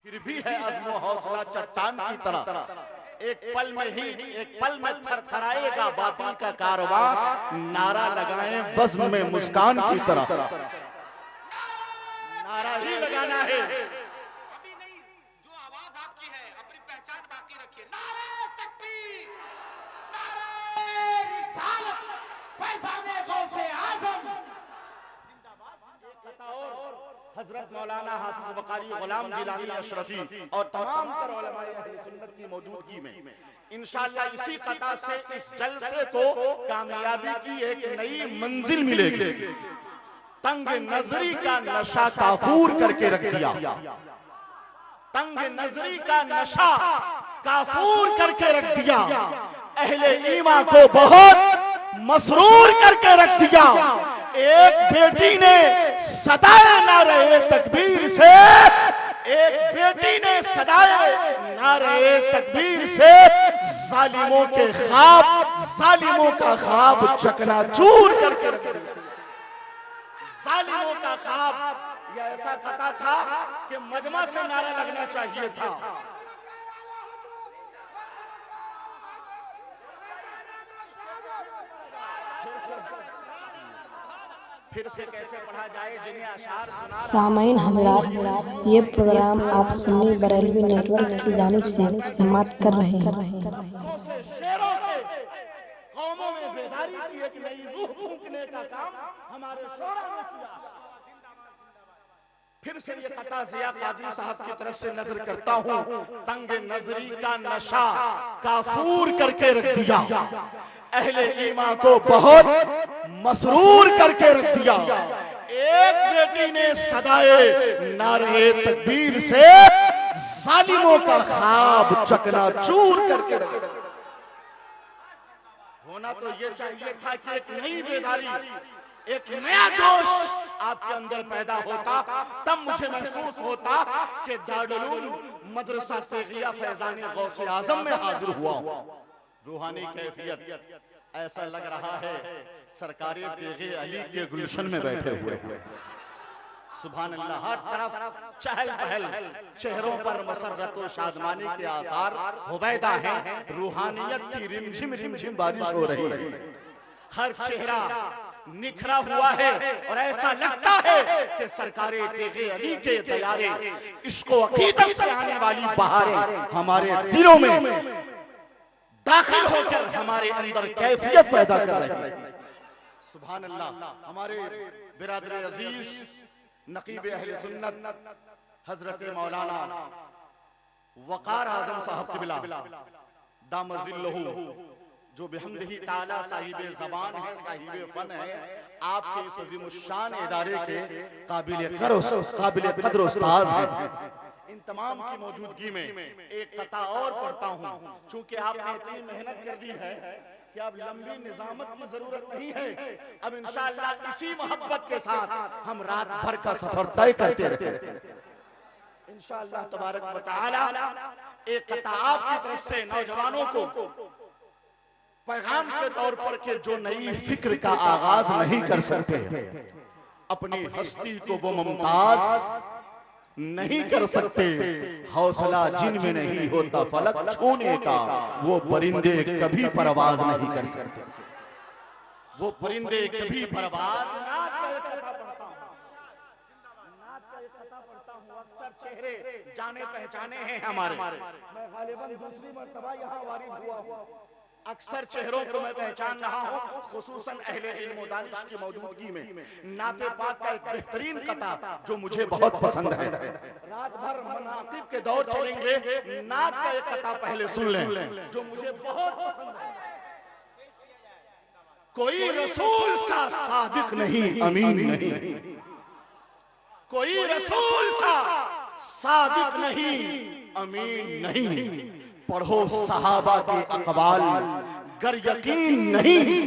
फिर भी है अज़्म हौसला चट्टान की तरह। एक पल में थरथराएगा बातिल का कारवां। नारा लगाएं बज़्म में मुस्कान की तरह। नारा ही लगाना है। अभी नहीं, जो आवाज आपकी है अपनी पहचान बाकी रखिए। नारे तकबीर, नारे रिसालत, फैज़ाने गौसे आज़म। हजरत मौलाना हाफिज वकारी गुलाम जिलानी अशरफी और तमाम तर उलमाए अहले सुन्नत की मौजूदगी में इंशाअल्लाह इसी कता से इस जलसे को कामयाबी की एक नई मंजिल मिलेगी। तंग नजरी का नशा काफूर करके रख दिया। तंग नजरी का नशा काफूर करके रख दिया। अहले ईमान को बहुत मसरूर करके रख दिया। एक बेटी ने सदाए नारे तकबीर से, एक बेटी ने सदाए नारे तकबीर से जालिमों के ख्वाब, जालिमों का ख्वाब चकनाचूर करके रख दिया। जालिमों का ख्वाब यह ऐसा कथा था कि मजमा से नारा लगना चाहिए था। फिर से कैसे पढ़ा जाए जिन्हें अशार सुना। सामाईन हज़रात, ये प्रोग्राम आप सुन्नी बरेलवी नेटवर्क की जानिब से समाप्त कर रहे हैं। शेरों से कौमों में बेदारी की एक नई रूह फूंकने का काम हमारे शोरा ने किया। फिर से ये कथा जिया कादरी साहब की तरफ से नजर करता हूँ। तंग नजरी का नशा काफूर करके रख दिया। अहले ईमान को बहुत मसरूर करके रख दिया। एक बेटी ने सदाए नारे तकबीर से जालिमों का ख्वाब चकनाचूर करके रख दिया। होना तो ये चाहिए था कि एक नई बेदारी, एक नया जोश आपके अंदर पैदा होता। तब मुझे महसूस होता कि दारुल उलूम मदरसा तेगिया फैजाने गौसे आजम में हाजिर हुआ। रूहानी कैफियत ऐसा लग रहा है सरकारी तेगे अली के गुलशन में बैठे हुए हैं। सुभान अल्लाह, हर तरफ चहल पहल, चेहरों पर मसरत और शादमानी के आसार हुबैदा हैं। रूहानियत की रिमझिम बारिश हो रही है। हर चेहरा निखरा हुआ है और ऐसा लगता है कि सरकारे तेगे अली के तैयारे इश्को अकीदत से आने वाली बहारें हमारे दिलों में दाखिल होकर हमारे अंदर कैफियत पैदा कर रही है। सुभान अल्लाह। हमारे बिरादर अजीज नकीब अहले सुन्नत हजरत मौलाना वकार आजम साहब क़िबला दामजिल्लहु, जो बिहम्दिही ताला साहिब ज़बान है, साहिब फन है, आपके इस अज़ीमुश्शान इदारे के काबिल कद्र उस्ताद हैं। इन तमाम की मौजूदगी में एक कथा और पढ़ता हूँ। चूंकि आपने इतनी मेहनत कर दी है कि अब लंबी निजामत की जरूरत नहीं है। अब इंशाअल्लाह इसी मोहब्बत के साथ हम रात भर का सफर तय करते रहेंगे इंशाअल्लाह तबारक व तआला। एक कथा आपकी तरफ से नौजवानों को पैगाम के तौर पर के जो नई फिक्र का आगाज नहीं कर सकते, अपनी हस्ती को वो मुमताज नहीं कर सकते, हौसला जिनमें नहीं होता फलक छूने का, वो परिंदे कभी परवाज नहीं कर सकते। वो परिंदे कभी परवाज। अक्सर चेहरे जाने पहचाने हैं हमारे। मैं गालिबन दूसरी मर्तबा यहाँ वारिद हुआ हूँ। अक्सर चेहरों को मैं पहचान रहा हूँ, खुसूसन अहले इल्म व दानिश की मौजूदगी में। नाते पाक का एक बेहतरीन कथा जो मुझे बहुत पसंद है। रात भर मनाकिब के दौर चलेंगे, नात का एक कथा पहले सुन लें जो मुझे बहुत पसंद है। कोई रसूल सा सादिक नहीं, अमीन नहीं। कोई रसूल सा सादिक नहीं, अमीन नहीं। पढ़ो सहाबा के अक़वाल, गर यकीन नहीं।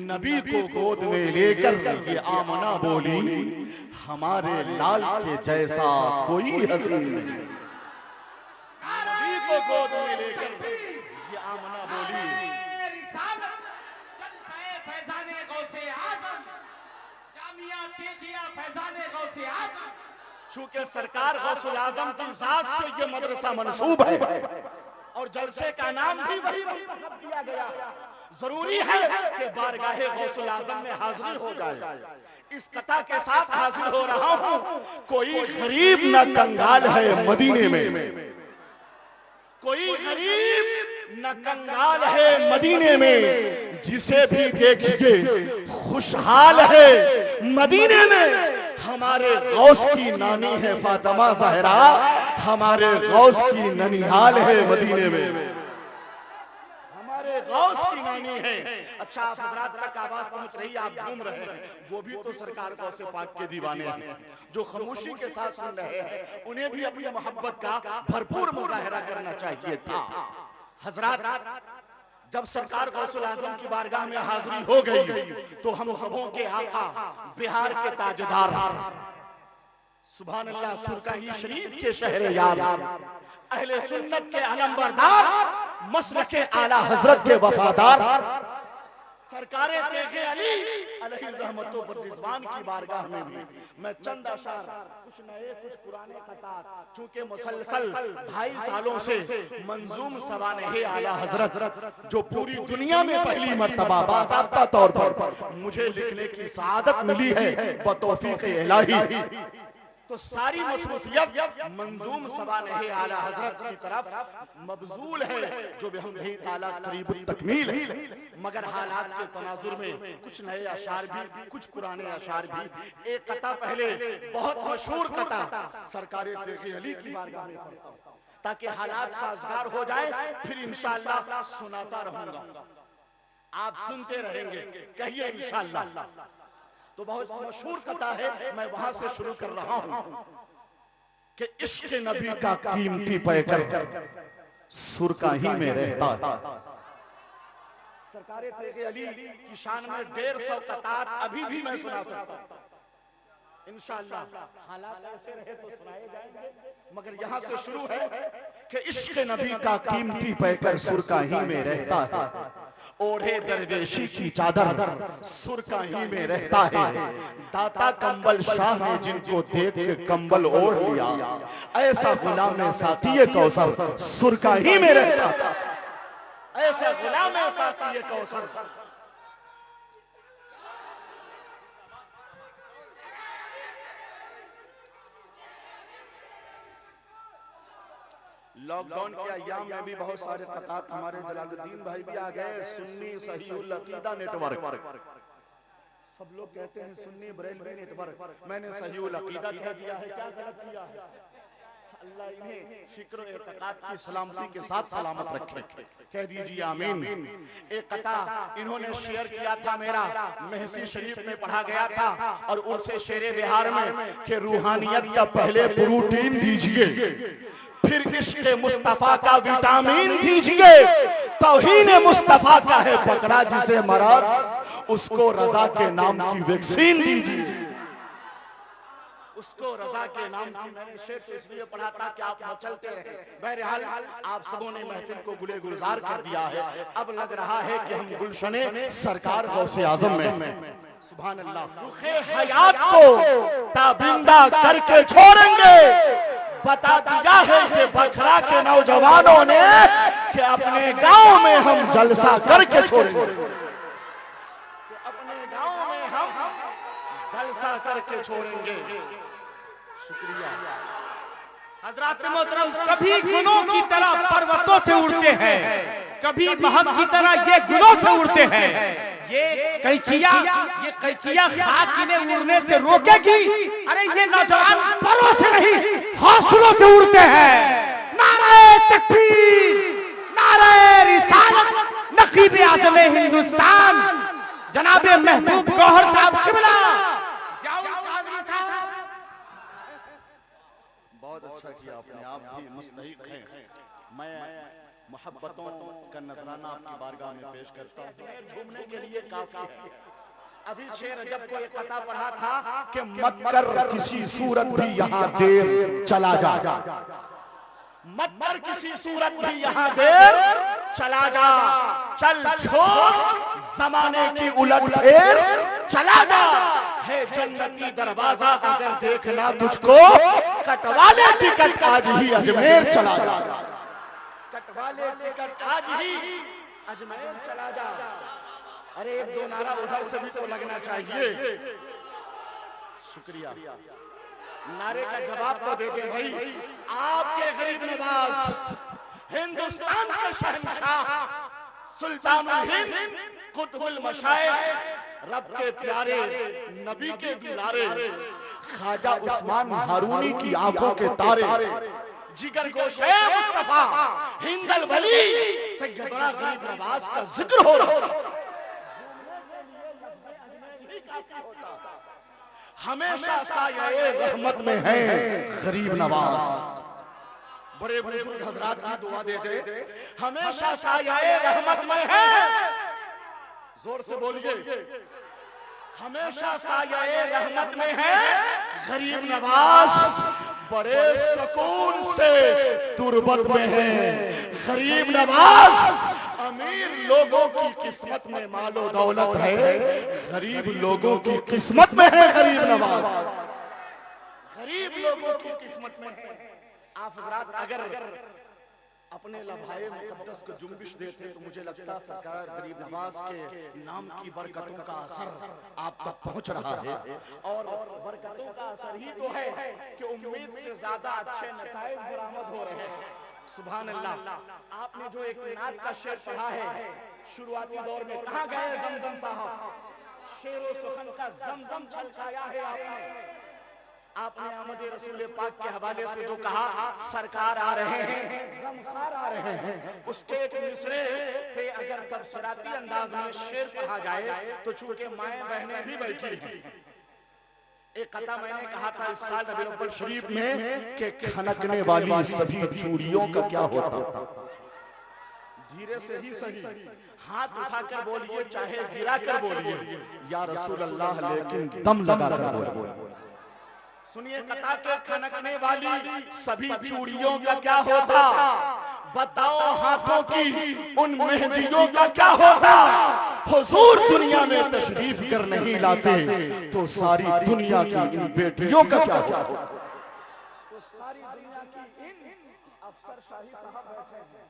नबी को गोद में लेकर ये आमना बोली, हमारे लाल के जैसा कोई हसीन नहीं। नबी को गोद में लेकर ये आमना बोली, फैज़ाने गौसे आज़म, जामिया तेगिया फैज़ाने गौसे आज़म। चूंकि सरकार गौसुल आजम की जात से ये मदरसा मंसूब है और जलसे का नाम भी वही मंतखब किया गया, जरूरी है कि बारगाहे गौसुल आजम में हाजिरी हो जाए। इस कथा के साथ हाजिर हो रहा हूं, कोई गरीब न कंगाल है मदीने में, कोई गरीब न कंगाल है मदीने में, जिसे भी देखिए खुशहाल है मदीने में। हमारे गौस की नानी है फातिमा ज़हरा, हमारे गौस की ननिहाल है मदीने में, हमारे गौस की नानी है। अच्छा, आप हजरात तक आवाज पहुंच रही है, आप झूम रहे हैं, वो भी तो सरकार गौसे पाक के दीवाने हैं। जो खामोशी के साथ सुन रहे हैं उन्हें भी अपनी मोहब्बत का भरपूर मुजाहिरा करना चाहिए था। हजरात, जब सरकार गौसुल आजम की बारगाह में हाजिरी हो गई तो हम सबों के आका, बिहार के ताजदार, सुभान अल्लाह, सुरकाही शरीफ के शहरे यार, अहले सुन्नत के अलमबरदार, मसलक के आला हजरत के वफादार, सरकारे तेगे अली अलैहि रहमतों पर रिजवान की बारगाह में भी मैं चंद अशार, कुछ नए कुछ पुराने खतात, चूंकि मुसलसल 2.5 सालों से मंजूम सवानहे आला हजरत जो पूरी दुनिया में पहली मर्तबा बाज़ाब्ता तौर पर मुझे लिखने की सआदत मिली है बतौफीक इलाही, तो सारी मसरूफियत मंजूम सवानहे आला हजरत की तरफ मबजूल है, जो भी हम यही ताला करीब तकमील है। मगर हालात के तनाजुर में कुछ नए अशार भी, कुछ पुराने अशार भी। एक कथा पहले बहुत मशहूर कथा सरकारे तेगे अली की बारगाह में पढ़ता हूं, ताकि हालात साजगार हो जाए, फिर इंशाअल्लाह सुनाता रहूंगा, आप सुनते रहेंगे, कहिए इंशाअल्लाह। तो बहुत मशहूर कथा है, मैं वहां से शुरू कर रहा हूं कि इश्क नबी का कीमती पैकर सुरकाही में रहता है। सरकारे तेगे अली की शान में 150 कतार अभी भी मैं सुना सकता हूं, इंशाअल्लाह हालात ऐसे रहे तो सुनाए जाएंगे, मगर यहां से शुरू है कि इश्क नबी का कीमती पैकर सुरकाही में रहता है, ओढ़े दरवेशी की चादर सुरकाही में रहता है, दाता कंबल शाह ने जिनको देख के कंबल ओढ़ लिया, ऐसा गुलाम साक़ी कौसर सुरकाही में रहता है, ऐसा गुलाम साक़ी कौसर। लॉकडाउन के अय्याम में भी बहुत सारे कतात हमारे जलालुद्दीन भाई भी आ गए, सुन्नी सहीहुल अकीदा नेटवर्क, सब लोग कहते हैं सुन्नी बरेलवी नेटवर्क, मैंने सहीहुल अकीदा कह दिया है, क्या गलत किया है? अल्लाह इन्हें फिक्र एतकाद की सलामती के साथ सलामत रखे, कह दीजिए आमीन। एक कथा इन्होंने शेयर किया था, मेरा महसी शरीफ में पढ़ा गया था, और उनसे शेरे बिहार में कि रूहानियत का पहले प्रोटीन दीजिए, फिर इश्क़ मुस्तफा का विटामिन दीजिए, तौहीन मुस्तफा का है पकड़ा जिसे मराज, उसको रजा के नाम की वैक्सीन दीजिए, उसको रजा के नाम की। मैंने शेर तो इसलिए पढ़ा था कि आप मचलते रहे, बहरहाल आप सबों ने महफिल को गुले गुलजार कर दिया है। अब लग रहा है कि हम गुलशने सरकार गौसे आजम में सुभान अल्लाह रुखे हयात को ताबिंदा करके छोड़ेंगे। बता दिया है कि बखरा के नौजवानों ने कि अपने गांव में हम जलसा करके छोड़ेंगे, अपने गांव में हम जलसा करके छोड़ेंगे। शुक्रिया हजरात मोहतरम, कभी गुनों की तरह पर्वतों से उड़ते हैं, कभी महक की तरह ये गुनों से उड़ते हैं। ये कैचिया खाक इन्हें उड़ने से रोकेगी? अरे ये नौजवान परों से नहीं हौसलों से उड़ते हैं। नारे तकबीर, नारे रिसालत, नकीब आज़म हिंदुस्तान जनाबे महबूब गौहर साहब किबला। बहुत अच्छा किया आपने, आप भी मुस्तहिक हैं। मैं मोहब्बतों का नजराना आपकी बारगाह में पेश करता हूँ, झूमने के लिए काफी है। अभी 6 रजब को एक कथा पढ़ा था कि मत कर किसी सूरत भी यहाँ देर चला जा, मत कर किसी सूरत भी यहाँ देर चला जा, चल छोड़ जमाने की उलट फेर चला जा, है जन्नती दरवाजा, अगर देखना तुझको कटवा ले टिकट आज ही अजमेर चला जा, कटवा ले टिकट आज ही अजमेर चला जा। अरे एक दो नारा उधर से भी तो लगना चाहिए। शुक्रिया, नारे का जवाब तो दे दे भाई। आपके गरीब नवाज हिंदुस्तान के शहंशाह सुल्तानुल हिंद कुतुबुल मशाइख रब के प्यारे नबी के दुलारे ख्वाजा उस्मान हारूनी की आंखों के तारे जिगर गोशे मुस्तफा हिंदल वली सैयदना गरीब नवाज का जिक्र हो रहा। हमेशा साये रहमत में है गरीब नवाज। बड़े बुजुर्ग हजरात की दुआ देते, हमेशा साये रहमत में है, जोर से बोलिए, हमेशा साये रहमत में है गरीब नवाज। बड़े सुकून से तुरबत में है गरीब नवाज। अमीर लोगों की किस्मत में मालो दौलत है, गरीब लोगों की किस्मत में है गरीब नवाज, गरीब लोगों की किस्मत में है। आप हजरात अगर अपने लम्हाए मुकद्दस को जुम्बिश देते तो मुझे लगता सरकार गरीब नवाज के नाम की बरकतों का असर आप तक पहुंच रहा है। और बरकतों का असर ही तो है कि उम्मीद से ज्यादा अच्छे नताइज बरामद हो रहे हैं। सुभान अल्लाह। आपने जो एक नात का शेर पढ़ा है शुरुआती दौर में, कहाँ गए जमजम साहब, शेर व सुखन का जमजम छलकाया है आपने आमद रसूल पाक के हवाले से जो कहा, सरकार आ रहे हैं, गमखार आ रहे हैं, उसके एक मिसरे पे अगर तबसराती अंदाज में शेर पढ़ा जाए तो चूंकि माएं बहनें भी बैठी हैं। एक कथा मैंने कहा था इस साल रबीउल अव्वल शरीफ में कि खनकने वाली सभी चूड़ियों का क्या होता। धीरे से ही सही, हाथ उठाकर बोलिए चाहे गिरा कर बोलिए, या रसूल अल्लाह, लेकिन दम लगा कर बोलिए। सुनिए कथा के खनकने वाली सभी चूड़ियों का क्या होता, बताओ हाथों की उन मेहंदियों का क्या होता। हुजूर दुनिया में तशरीफ कर नहीं लाते तो सारी दुनिया की इन बेटियों का क्या होता। तो सारी दुनिया की इन अफसरशाही साहब बैठे हैं,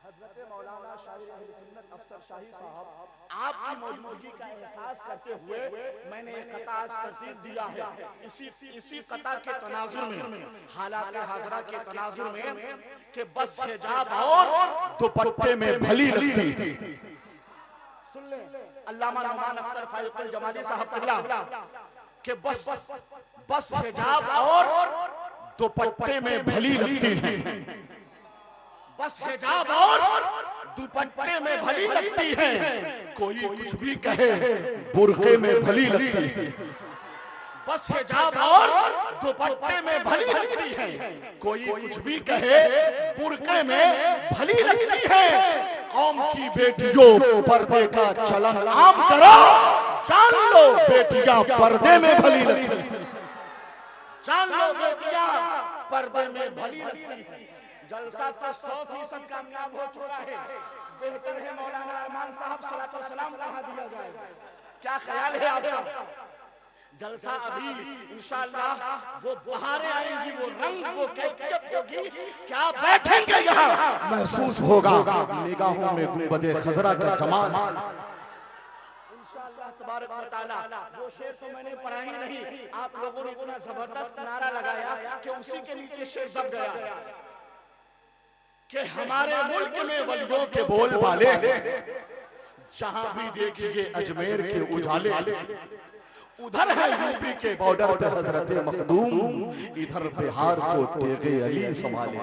हजरत मौलाना शाहिर अहले सुन्नत अफसरशाही साहब, आपकी मौजूदगी का एहसास करते हुए मैंने एक कथा आज तरतीब दिया है। इसी कथा के तनाजुर में, हालात हाजरा के तनाजुर में कि बस हिजाब और दुपट्टे में भली लगती। सुन ले अल्लामा नुमान अख्तर फारूकुल जमाली साहब किबला कि बस हिजाब और दुपट्टे में भली लगती हैं, बस हिजाब और दुपट्टे में भली लगती है, कोई कुछ भी कहे बुर्के में भली लगती है। बस हिजाब और दुपट्टे में भली लगती है, कोई कुछ भी कहे बुर्के में भली लगती है। कौम की बेटियों पर्दे का चलन आम करो, जान लो बेटियां पर्दे में भली लगती है, जान लो बेटियां पर्दे में भली लगती है। जलसा तो 100% कामयाब हो चुका है, बेहतर है मौलाना अरमान साहब सलातो सलाम कहा दिया जाए। क्या ख्याल है आपका? जलसा अभी इंशाअल्लाह वो बहारें आएंगी, वो रंग, वो कैफियत होगी, क्या बैठेंगे यहाँ महसूस होगा निगाहों में गुंबदे खजरा का जमाल इंशाअल्लाह तबारक व तआला। वो शेर तो मैंने पढ़ा ही नहीं, आप लोगों ने इतना जबरदस्त नारा लगाया कि उसी के नीचे शेर दब गया कि हमारे मुल्क में वलियों के बोल वाले, जहां भी देखिए अजमेर के उजाले, उधर है यूपी के बॉर्डर पे हजरत मखदूम, इधर बिहार को तेगे अली संभाले।